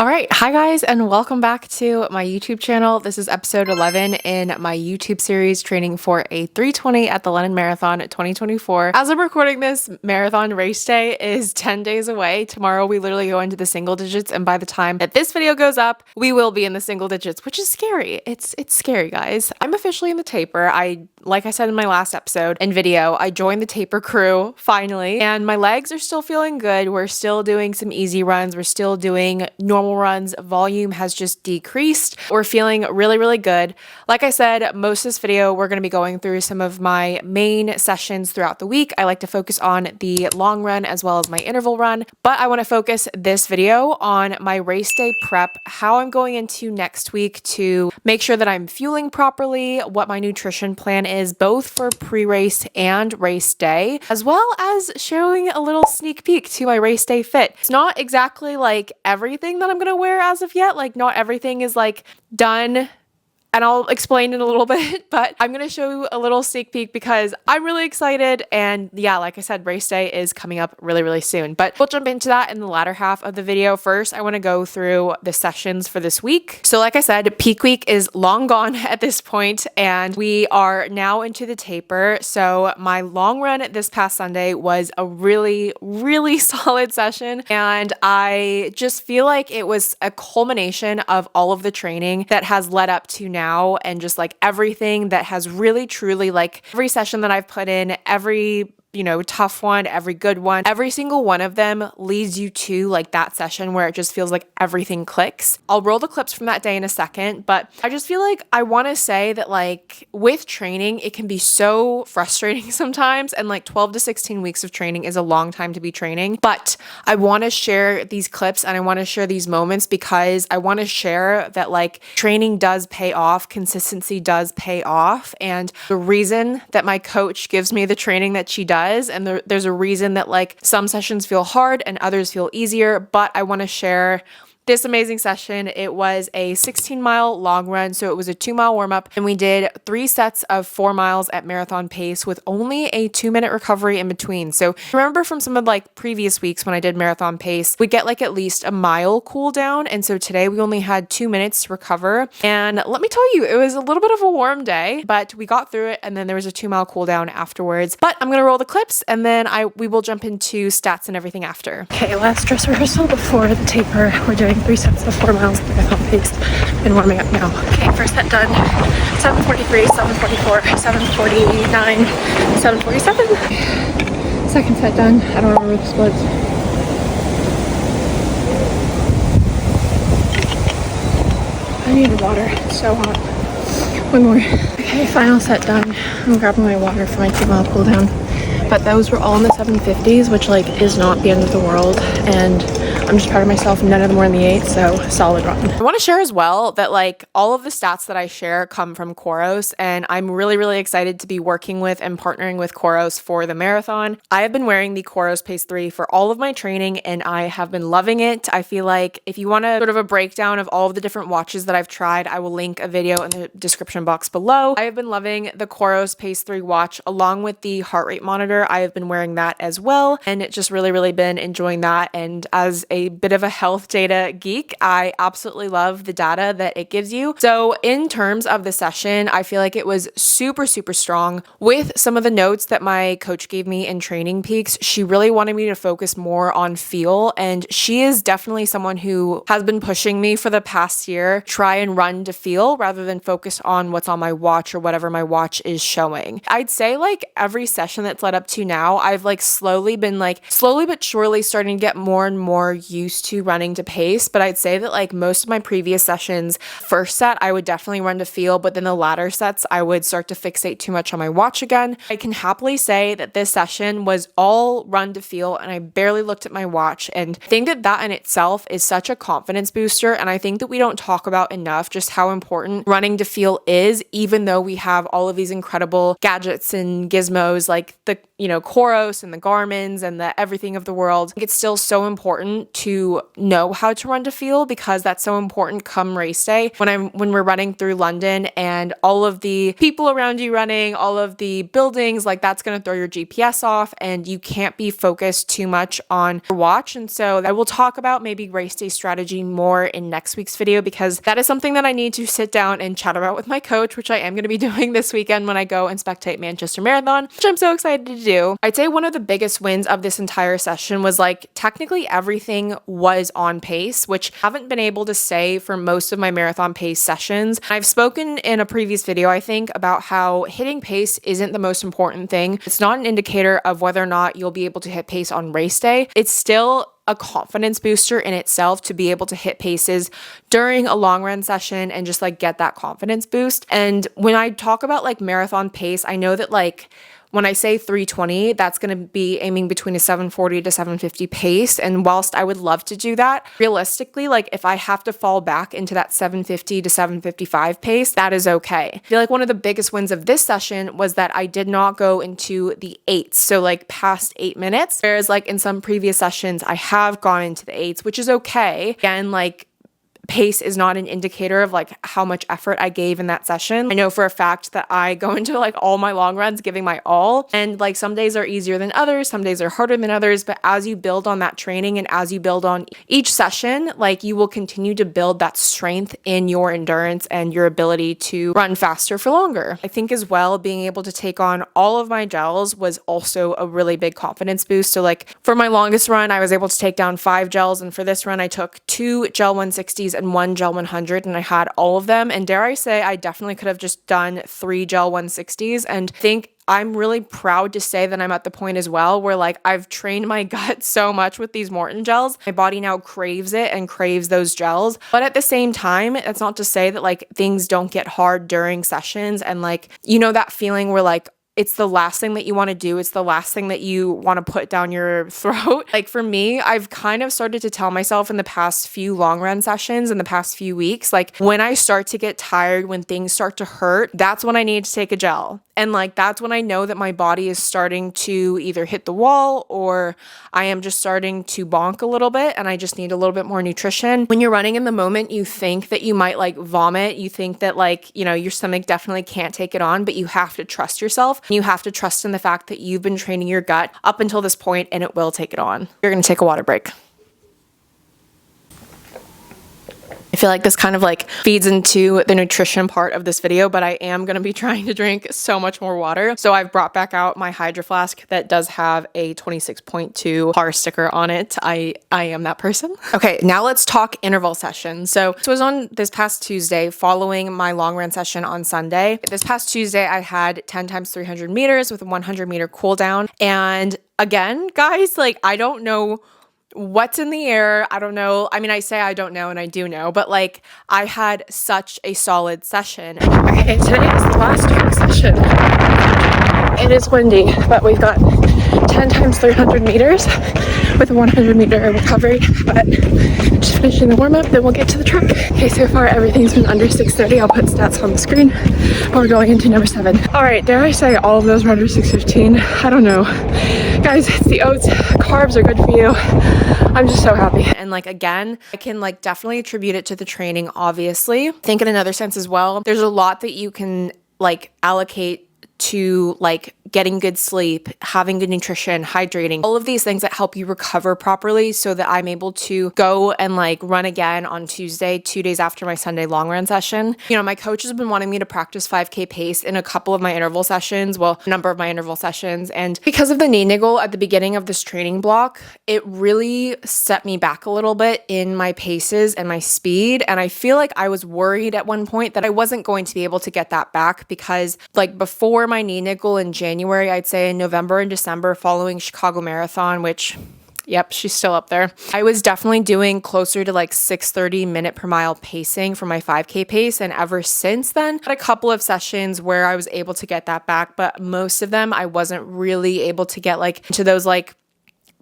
All right, hi guys, and welcome back to my YouTube channel. This is episode 11 in my YouTube series training for a 320 at the London Marathon 2024. As I'm recording this, marathon race day is 10 days away. Tomorrow we literally go into the single digits, and by the time that this video goes up, we will be in the single digits, which is scary. It's scary, guys. I'm officially in the taper. Like I said in my last episode and video, I joined the taper crew finally, and my legs are still feeling good. We're still doing some easy runs. We're still doing normal runs. Volume has just decreased. We're feeling really, really good. Like I said, most of this video, we're going to be going through some of my main sessions throughout the week. I like to focus on the long run as well as my interval run, but I want to focus this video on my race day prep, how I'm going into next week to make sure that I'm fueling properly, what my nutrition plan is, both for pre-race and race day, as well as showing a little sneak peek to my race day fit. It's not exactly like everything that I'm going to wear as of yet. Like, not everything is like done, and I'll explain in a little bit, but I'm going to show you a little sneak peek because I'm really excited. And yeah, like I said, race day is coming up really, really soon, but we'll jump into that in the latter half of the video. First, I want to go through the sessions for this week. So like I said, peak week is long gone at this point, and we are now into the taper. So my long run this past Sunday was a really, really solid session. And I just feel like it was a culmination of all of the training that has led up to now, and just like everything that has really truly, like every session that I've put in, every tough one, every good one, every single one of them leads you to like that session where it just feels like everything clicks. I'll roll the clips from that day in a second, but I just feel like I want to say that like with training, it can be so frustrating sometimes, and like 12 to 16 weeks of training is a long time to be training, but I want to share these clips and I want to share these moments because I want to share that like training does pay off, consistency does pay off, and the reason that my coach gives me the training that she does, and there's a reason that like some sessions feel hard and others feel easier, but I want to share this amazing session. It was a 16-mile long run, so it was a 2-mile warm-up, and we did 3 sets of 4 miles at marathon pace with only a 2-minute recovery in between. So remember from some of like previous weeks when I did marathon pace, we get like at least a mile cool down, and so today we only had 2 minutes to recover. And let me tell you, it was a little bit of a warm day, but we got through it, and then there was a 2-mile cool down afterwards. But I'm gonna roll the clips, and then we will jump into stats and everything after. Okay, last dress rehearsal before the taper. We're doing 3 sets of 4 miles at marathon pace and warming up now. Okay, first set done. 7:43, 7:44, 7:49, 7:47. Second set done. I don't remember the splits. I need water. It's so hot. One more. Okay, final set done. I'm grabbing my water for my 2-mile cool down. But those were all in the 750s, which like is not the end of the world, and I'm just proud of myself. None of them were in the 8, so solid run. I want to share as well that like all of the stats that I share come from Coros, and I'm really, really excited to be working with and partnering with Coros for the marathon. I have been wearing the Coros Pace 3 for all of my training, and I have been loving it. I feel like if you want a sort of a breakdown of all of the different watches that I've tried, I will link a video in the description box below. I have been loving the Coros Pace 3 watch along with the heart rate monitor. I have been wearing that as well, and it just really, really been enjoying that. And as a bit of a health data geek, I absolutely love the data that it gives you. So in terms of the session, I feel like it was super, super strong. With some of the notes that my coach gave me in Training Peaks, she really wanted me to focus more on feel, and she is definitely someone who has been pushing me for the past year, try and run to feel rather than focus on what's on my watch or whatever my watch is showing. I'd say like every session that's led up to now, I've like slowly but surely starting to get more and more used to running to pace. But I'd say that like most of my previous sessions, first set, I would definitely run to feel, but then the latter sets, I would start to fixate too much on my watch again. I can happily say that this session was all run to feel, and I barely looked at my watch, and I think that that in itself is such a confidence booster. And I think that we don't talk about enough just how important running to feel is, even though we have all of these incredible gadgets and gizmos like the Coros and the Garmin's and the everything of the world. It's still so important to know how to run to feel, because that's so important come race day when we're running through London and all of the people around you running, all of the buildings, like that's going to throw your GPS off and you can't be focused too much on your watch. And so I will talk about maybe race day strategy more in next week's video, because that is something that I need to sit down and chat about with my coach, which I am going to be doing this weekend when I go and spectate Manchester Marathon, which I'm so excited to do. I'd say one of the biggest wins of this entire session was like technically everything was on pace, which I haven't been able to say for most of my marathon pace sessions. I've spoken in a previous video, I think, about how hitting pace isn't the most important thing. It's not an indicator of whether or not you'll be able to hit pace on race day. It's still a confidence booster in itself to be able to hit paces during a long run session and just like get that confidence boost. And when I talk about like marathon pace, I know that like when I say 320, that's going to be aiming between a 740 to 750 pace. And whilst I would love to do that, realistically, like if I have to fall back into that 750 to 755 pace, that is okay. I feel like one of the biggest wins of this session was that I did not go into the eights. So like past 8 minutes, whereas like in some previous sessions, I have gone into the eights, which is okay. Again, like pace is not an indicator of like how much effort I gave in that session. I know for a fact that I go into like all my long runs giving my all, and like some days are easier than others, some days are harder than others, but as you build on that training and as you build on each session, like you will continue to build that strength in your endurance and your ability to run faster for longer. I think as well, being able to take on all of my gels was also a really big confidence boost. So like for my longest run, I was able to take down 5 gels, and for this run, I took 2 gel 160s and 1 gel 100, and I had all of them. And dare I say, I definitely could have just done 3 gel 160s, and think I'm really proud to say that I'm at the point as well where like I've trained my gut so much with these Morton gels. My body now craves it and craves those gels. But at the same time, it's not to say that like things don't get hard during sessions, and like, you know, that feeling where like it's the last thing that you want to do. It's the last thing that you want to put down your throat. Like for me, I've kind of started to tell myself in the past few long run sessions, in the past few weeks, like when I start to get tired, when things start to hurt, that's when I need to take a gel. And like, that's when I know that my body is starting to either hit the wall or I am just starting to bonk a little bit and I just need a little bit more nutrition. When you're running in the moment, you think that you might like vomit. You think that like, you know, your stomach definitely can't take it on, but you have to trust yourself. You have to trust in the fact that you've been training your gut up until this point and it will take it on. You're going to take a water break. I feel like this kind of like feeds into the nutrition part of this video, but I am going to be trying to drink so much more water. So I've brought back out my Hydro Flask that does have a 26.2 HAR sticker on it. I am that person. Okay, now let's talk interval session. So this was on this past Tuesday following my long run session on Sunday. This past Tuesday, I had 10 times 300 meters with a 100 meter cool down. And again, guys, like I don't know what's in the air. I don't know. I mean, I say I don't know and I do know, but like I had such a solid session. Okay, today is the last track session. It is windy, but we've got 10 times 300 meters with a 100 meter recovery, but just finishing the warm up, then we'll get to the track. Okay, so far everything's been under 6:30. I'll put stats on the screen. We're going into number 7. All right, dare I say all of those were under 6:15? I don't know. Guys, it's the oats. Carbs are good for you. I'm just so happy. And like, again, I can like definitely attribute it to the training, obviously. I think in another sense as well, there's a lot that you can like allocate to like getting good sleep, having good nutrition, hydrating, all of these things that help you recover properly so that I'm able to go and like run again on Tuesday, 2 days after my Sunday long run session. You know, my coach has been wanting me to practice 5K pace in a couple of my interval sessions, well, a number of my interval sessions. And because of the knee niggle at the beginning of this training block, it really set me back a little bit in my paces and my speed. And I feel like I was worried at one point that I wasn't going to be able to get that back because like before my knee niggle in January, I'd say in November and December following Chicago Marathon, which, yep, she's still up there. I was definitely doing closer to like 6:30 minute per mile pacing for my 5K pace. And ever since then, I had a couple of sessions where I was able to get that back, but most of them I wasn't really able to get like into those like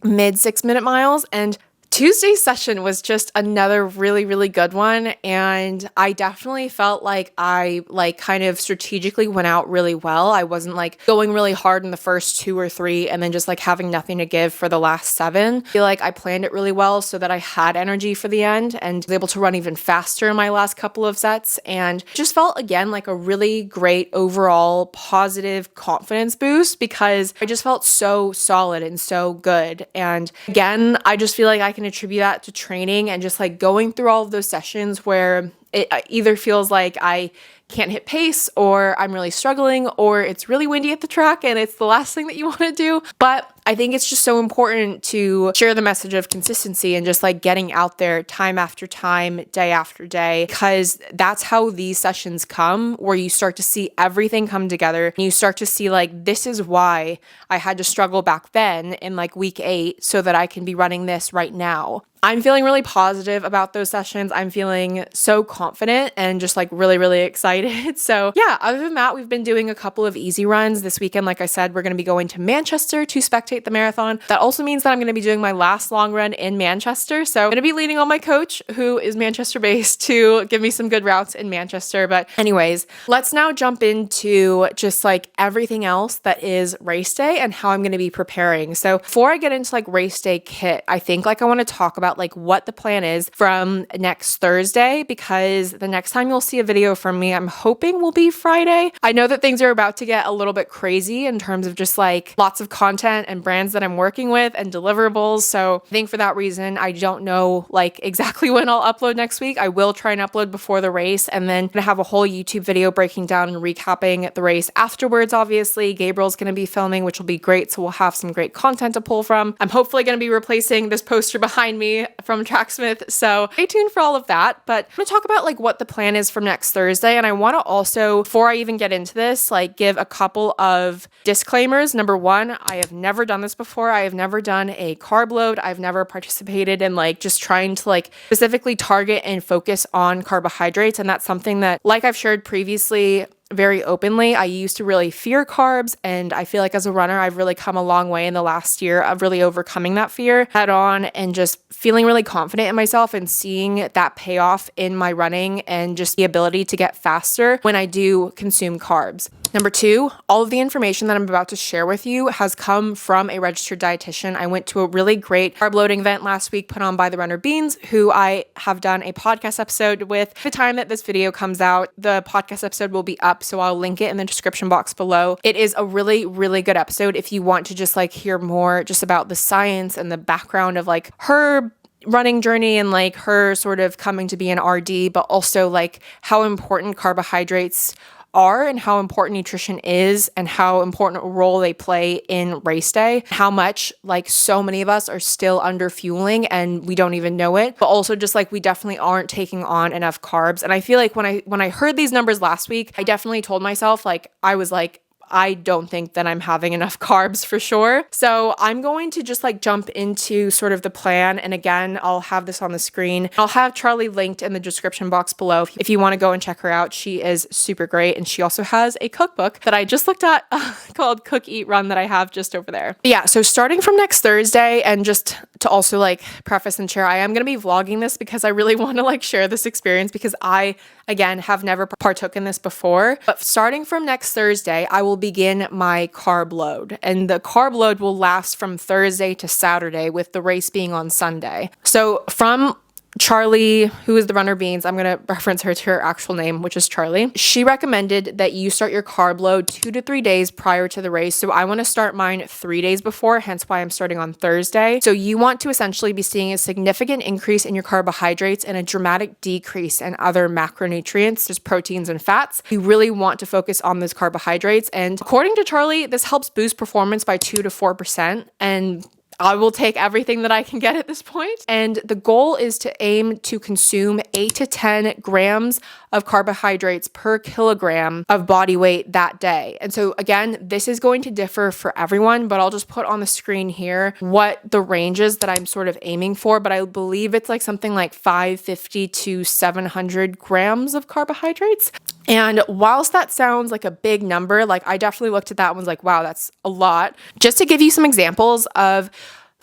mid 6 minute miles. And Tuesday's session was just another really, really good one. And I definitely felt like I kind of strategically went out really well. I wasn't like going really hard in the first 2 or 3 and then just like having nothing to give for the last 7. I feel like I planned it really well so that I had energy for the end and was able to run even faster in my last couple of sets, and just felt again like a really great overall positive confidence boost because I just felt so solid and so good. And again, I just feel like I can attribute that to training and just like going through all of those sessions where it either feels like I can't hit pace or I'm really struggling or it's really windy at the track and it's the last thing that you want to do. But I think it's just so important to share the message of consistency and just like getting out there time after time, day after day, because that's how these sessions come, where you start to see everything come together and you start to see like, this is why I had to struggle back then in like week 8 so that I can be running this right now. I'm feeling really positive about those sessions. I'm feeling so confident and just like really, really excited. So yeah, other than that, we've been doing a couple of easy runs this weekend. Like I said, we're going to be going to Manchester to spectate the marathon. That also means that I'm going to be doing my last long run in Manchester. So I'm going to be leaning on my coach, who is Manchester based, to give me some good routes in Manchester. But anyways, let's now jump into just like everything else that is race day and how I'm going to be preparing. So before I get into like race day kit, I think like I want to talk about like what the plan is from next Thursday, because the next time you'll see a video from me, I'm hoping will be Friday. I know that things are about to get a little bit crazy in terms of just like lots of content and brands that I'm working with and deliverables. So I think for that reason, I don't know like exactly when I'll upload next week. I will try and upload before the race, and then gonna have a whole YouTube video breaking down and recapping the race afterwards. Obviously, Gabriel's gonna be filming, which will be great. So we'll have some great content to pull from. I'm hopefully gonna be replacing this poster behind me from Tracksmith. So stay tuned for all of that. But I'm gonna talk about like what the plan is from next Thursday. And I wanna also, before I even get into this, like give a couple of disclaimers. Number one, I have never done this before. I have never done a carb load. I've never participated in like just trying to like specifically target and focus on carbohydrates. And that's something that, like I've shared previously, very openly, I used to really fear carbs, and I feel like as a runner, I've really come a long way in the last year of really overcoming that fear head on and just feeling really confident in myself and seeing that payoff in my running and just the ability to get faster when I do consume carbs. Number two, all of the information that I'm about to share with you has come from a registered dietitian. I went to a really great carb loading event last week put on by the Runner Beans, who I have done a podcast episode with. The time that this video comes out, the podcast episode will be up, so I'll link it in the description box below. It is a really, really good episode if you want to just like hear more just about the science and the background of like her running journey and like her sort of coming to be an RD, but also like how important carbohydrates are and how important nutrition is and how important a role they play in race day, how much like so many of us are still under fueling and we don't even know it, but also just like we definitely aren't taking on enough carbs. And I feel like when I heard these numbers last week, I definitely told myself, like, I was like, I don't think that I'm having enough carbs for sure. So I'm going to just like jump into sort of the plan. And again, I'll have this on the screen. I'll have Charlie linked in the description box below if you want to go and check her out. She is super great. And she also has a cookbook that I just looked at called Cook, Eat, Run that I have just over there. But yeah, so starting from next Thursday, and just to also like preface and share, I am going to be vlogging this because I really want to like share this experience because I, again, have never partook in this before. But starting from next Thursday, I will begin my carb load. And the carb load will last from Thursday to Saturday, with the race being on Sunday. So from Charlie, who is the Runner Beans, I'm going to reference her to her actual name, which is Charlie. She recommended that you start your carb load 2 to 3 days prior to the race. So I want to start mine 3 days before, hence why I'm starting on Thursday. So you want to essentially be seeing a significant increase in your carbohydrates and a dramatic decrease in other macronutrients, just proteins and fats. You really want to focus on those carbohydrates. And according to Charlie, this helps boost performance by 2 to 4%. And I will take everything that I can get at this point. And the goal is to aim to consume 8 to 10 grams of carbohydrates per kilogram of body weight that day. And so again, this is going to differ for everyone, but I'll just put on the screen here what the range is that I'm sort of aiming for. But I believe it's like something like 550 to 700 grams of carbohydrates. And whilst that sounds like a big number, like I definitely looked at that and was like, wow, that's a lot. Just to give you some examples of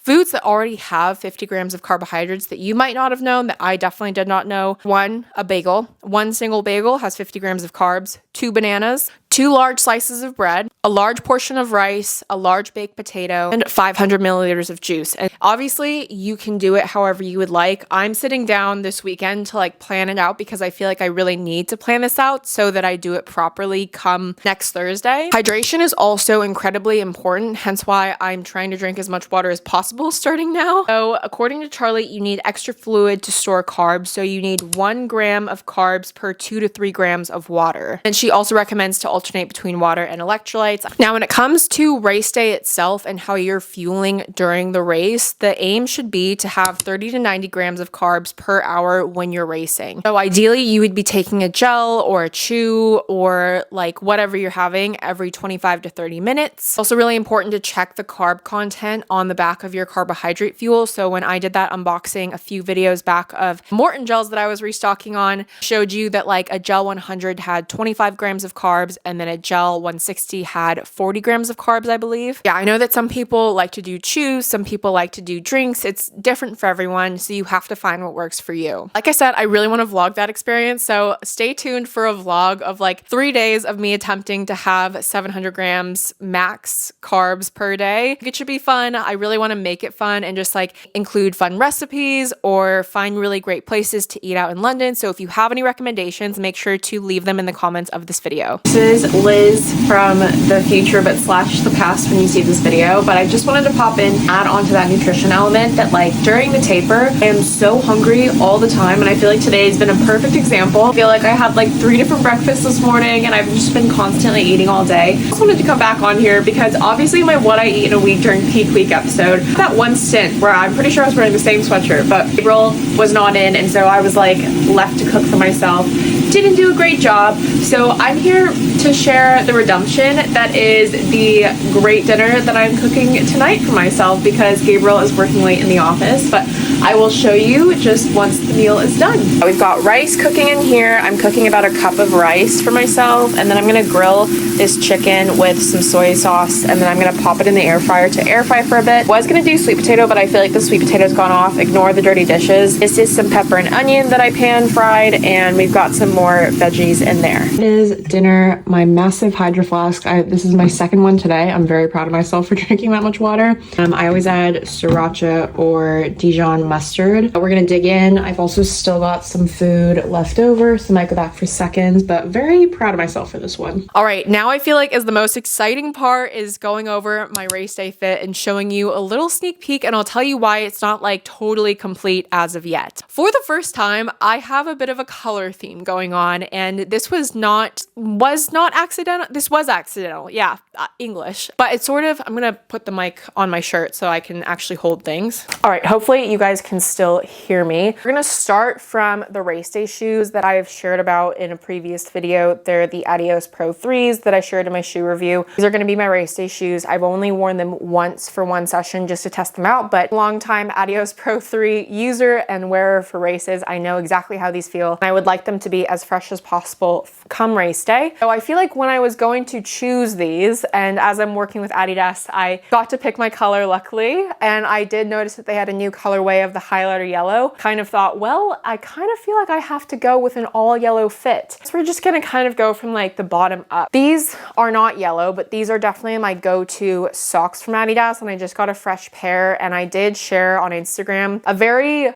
foods that already have 50 grams of carbohydrates that you might not have known, that I definitely did not know. One, a bagel. One single bagel has 50 grams of carbs, 2 bananas, 2 large slices of bread, a large portion of rice, a large baked potato, and 500 milliliters of juice. And obviously you can do it however you would like. I'm sitting down this weekend to like plan it out because I feel like I really need to plan this out so that I do it properly come next Thursday. Hydration is also incredibly important, hence why I'm trying to drink as much water as possible starting now. So according to Charlie, you need extra fluid to store carbs. So you need 1 gram of carbs per 2 to 3 grams of water. And she also recommends to alternate between water and electrolytes. Now, when it comes to race day itself and how you're fueling during the race, the aim should be to have 30 to 90 grams of carbs per hour when you're racing. So ideally, you would be taking a gel or a chew or like whatever you're having every 25 to 30 minutes. Also really important to check the carb content on the back of your carbohydrate fuel. So when I did that unboxing a few videos back of Morton gels that I was restocking on, showed you that like a gel 100 had 25 grams of carbs and then a gel 160 had 40 grams of carbs, I believe. Yeah, I know that some people like to do chews, some people like to do drinks. It's different for everyone, so you have to find what works for you. Like I said, I really want to vlog that experience, so stay tuned for a vlog of like 3 days of me attempting to have 700 grams max carbs per day. It should be fun. I really want to make it fun and just like include fun recipes or find really great places to eat out in London. So if you have any recommendations, make sure to leave them in the comments of this video. This is Liz from the future but slash the past when you see this video, but I just wanted to pop in, add on to that nutrition element that like during the taper, I am so hungry all the time, and I feel like today has been a perfect example. I feel like I had like 3 different breakfasts this morning and I've just been constantly eating all day. I just wanted to come back on here because obviously my what I eat in a week during peak week episode, that one stint where I'm pretty sure I was wearing the same sweatshirt, but April was not in, and so I was like left to cook for myself. Didn't do a great job, so I'm here to share the redemption that is the great dinner that I'm cooking tonight for myself because Gabriel is working late in the office, but I will show you just once the meal is done. We've got rice cooking in here. I'm cooking about a cup of rice for myself, and then I'm gonna grill this chicken with some soy sauce, and then I'm gonna pop it in the air fryer to air fry for a bit. Was gonna do sweet potato, but I feel like the sweet potato's gone off. Ignore the dirty dishes. This is some pepper and onion that I pan fried, and we've got some more veggies in there. It is dinner. My massive hydro flask. This is my second one today. I'm very proud of myself for drinking that much water. I always add sriracha or Dijon mustard. We're gonna dig in. I've also still got some food left over, so I might go back for seconds, but very proud of myself for this one. All right, now I feel like is the most exciting part is going over my race day fit and showing you a little sneak peek, and I'll tell you why it's not like totally complete as of yet. For the first time, I have a bit of a color theme going on, and this was not accidental. This was accidental. Yeah, English. But it's sort of, I'm gonna put the mic on my shirt so I can actually hold things. All right, hopefully you guys can still hear me. We're gonna start from the race day shoes that I have shared about in a previous video. They're the Adios Pro 3s that I shared in my shoe review. These are gonna be my race day shoes. I've only worn them once for one session just to test them out, but long time Adios Pro 3 user and wearer for races. I know exactly how these feel, and I would like them to be as fresh as possible come race day. So I feel like when I was going to choose these, and as I'm working with Adidas, I got to pick my color luckily, and I did notice that they had a new colorway of the highlighter yellow. Kind of thought, well, I kind of feel like I have to go with an all yellow fit. So we're just gonna kind of go from like the bottom up. These are not yellow, but these are definitely my go-to socks from Adidas, and I just got a fresh pair, and I did share on Instagram a very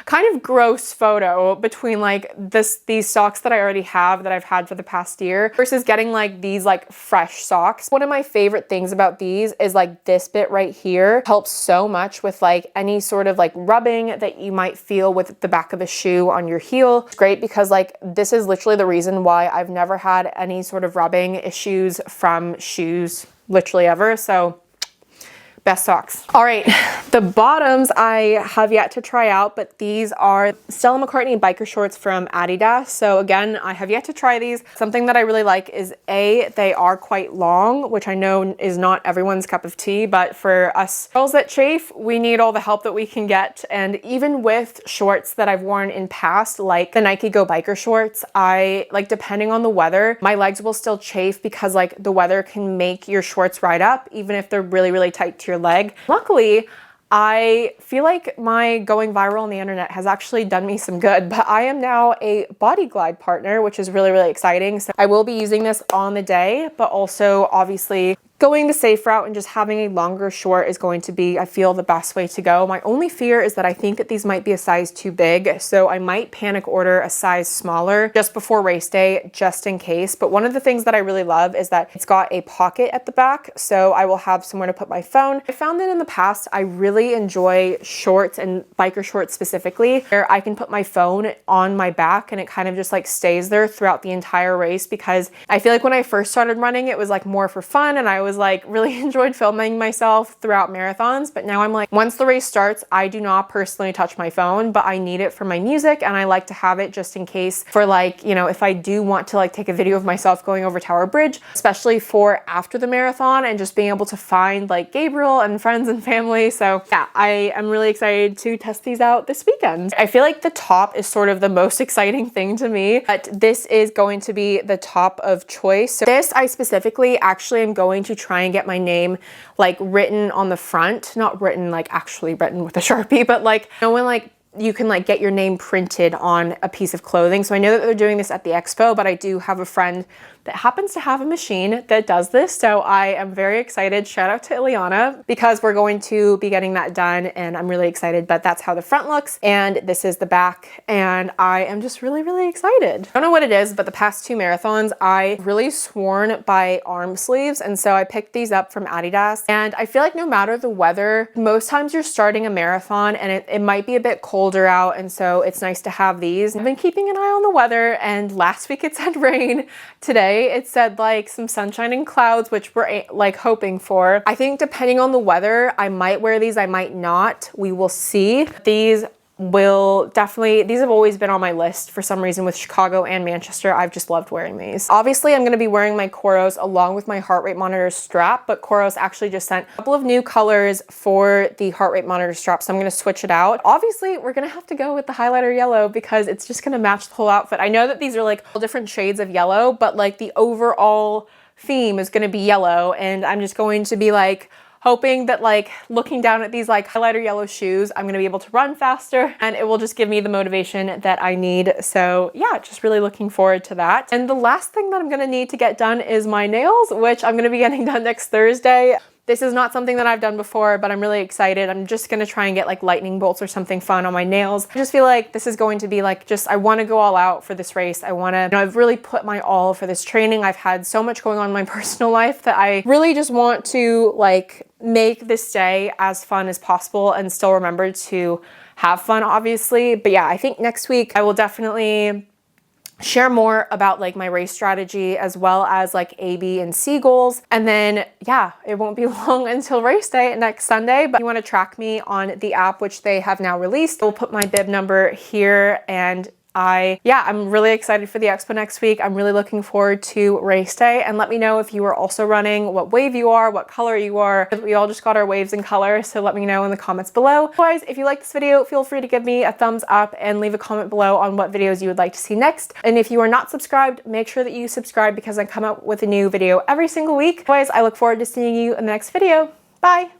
kind of gross photo between like these socks that I already have that I've had for the past year versus getting like these like fresh socks. One of my favorite things about these is like this bit right here helps so much with like any sort of like rubbing that you might feel with the back of the shoe on your heel. It's great because like this is literally the reason why I've never had any sort of rubbing issues from shoes literally ever. So best socks. All right, the bottoms I have yet to try out, but these are Stella McCartney biker shorts from Adidas. So again, I have yet to try these. Something that I really like is they are quite long, which I know is not everyone's cup of tea, but for us girls that chafe, we need all the help that we can get. And even with shorts that I've worn in past, like the Nike Go biker shorts, I like, depending on the weather, my legs will still chafe because like the weather can make your shorts ride up, even if they're really, really tight to your leg. Luckily, I feel like my going viral on the internet has actually done me some good, but I am now a body glide partner, which is really, really exciting. So I will be using this on the day, but also obviously going the safe route and just having a longer short is going to be, I feel, the best way to go. My only fear is that I think that these might be a size too big, so I might panic order a size smaller just before race day, just in case. But one of the things that I really love is that it's got a pocket at the back, so I will have somewhere to put my phone. I found that in the past, I really enjoy shorts and biker shorts specifically, where I can put my phone on my back and it kind of just like stays there throughout the entire race, because I feel like when I first started running, it was like more for fun and I was like really enjoyed filming myself throughout marathons. But now I'm like, once the race starts, I do not personally touch my phone, but I need it for my music and I like to have it just in case for like, you know, if I do want to like take a video of myself going over Tower Bridge, especially for after the marathon and just being able to find like Gabriel and friends and family. So yeah, I am really excited to test these out this weekend. I feel like the top is sort of the most exciting thing to me, but this is going to be the top of choice. So this I specifically actually am going to try and get my name like written on the front, not written like actually written with a Sharpie, but like, you know, when like you can like get your name printed on a piece of clothing. So I know that they're doing this at the expo, but I do have a friend that happens to have a machine that does this. So I am very excited. Shout out to Ileana, because we're going to be getting that done and I'm really excited. But that's how the front looks. And this is the back. And I am just really, really excited. I don't know what it is, but the past 2 marathons, I really sworn by arm sleeves. And so I picked these up from Adidas. And I feel like no matter the weather, most times you're starting a marathon and it might be a bit colder out. And so it's nice to have these. I've been keeping an eye on the weather, and last week it said rain. Today it said like some sunshine and clouds, which we're like hoping for. I think depending on the weather, I might wear these, I might not. We will see. These will definitely, these have always been on my list for some reason with Chicago and Manchester. I've just loved wearing these. Obviously, I'm going to be wearing my Coros along with my heart rate monitor strap, but Coros actually just sent a couple of new colors for the heart rate monitor strap, so I'm going to switch it out. Obviously, we're going to have to go with the highlighter yellow because it's just going to match the whole outfit. I know that these are like all different shades of yellow, but like the overall theme is going to be yellow, and I'm just going to be like hoping that like looking down at these like highlighter yellow shoes, I'm gonna be able to run faster and it will just give me the motivation that I need. So yeah, just really looking forward to that. And the last thing that I'm gonna need to get done is my nails, which I'm gonna be getting done next Thursday. This is not something that I've done before, but I'm really excited. I'm just gonna try and get like lightning bolts or something fun on my nails. I just feel like this is going to be like, I wanna go all out for this race. I've really put my all for this training. I've had so much going on in my personal life that I really just want to like make this day as fun as possible and still remember to have fun, obviously. But yeah, I think next week I will definitely share more about like my race strategy as well as like A, B, and C goals. And then yeah, it won't be long until race day next Sunday, but if you want to track me on the app, which they have now released, we'll put my bib number here. And I'm really excited for the expo next week. I'm really looking forward to race day, and let me know if you are also running, what wave you are, what color you are. We all just got our waves and colors, so let me know in the comments below. Otherwise, if you like this video, feel free to give me a thumbs up and leave a comment below on what videos you would like to see next. And if you are not subscribed, make sure that you subscribe because I come out with a new video every single week. Otherwise, I look forward to seeing you in the next video. Bye!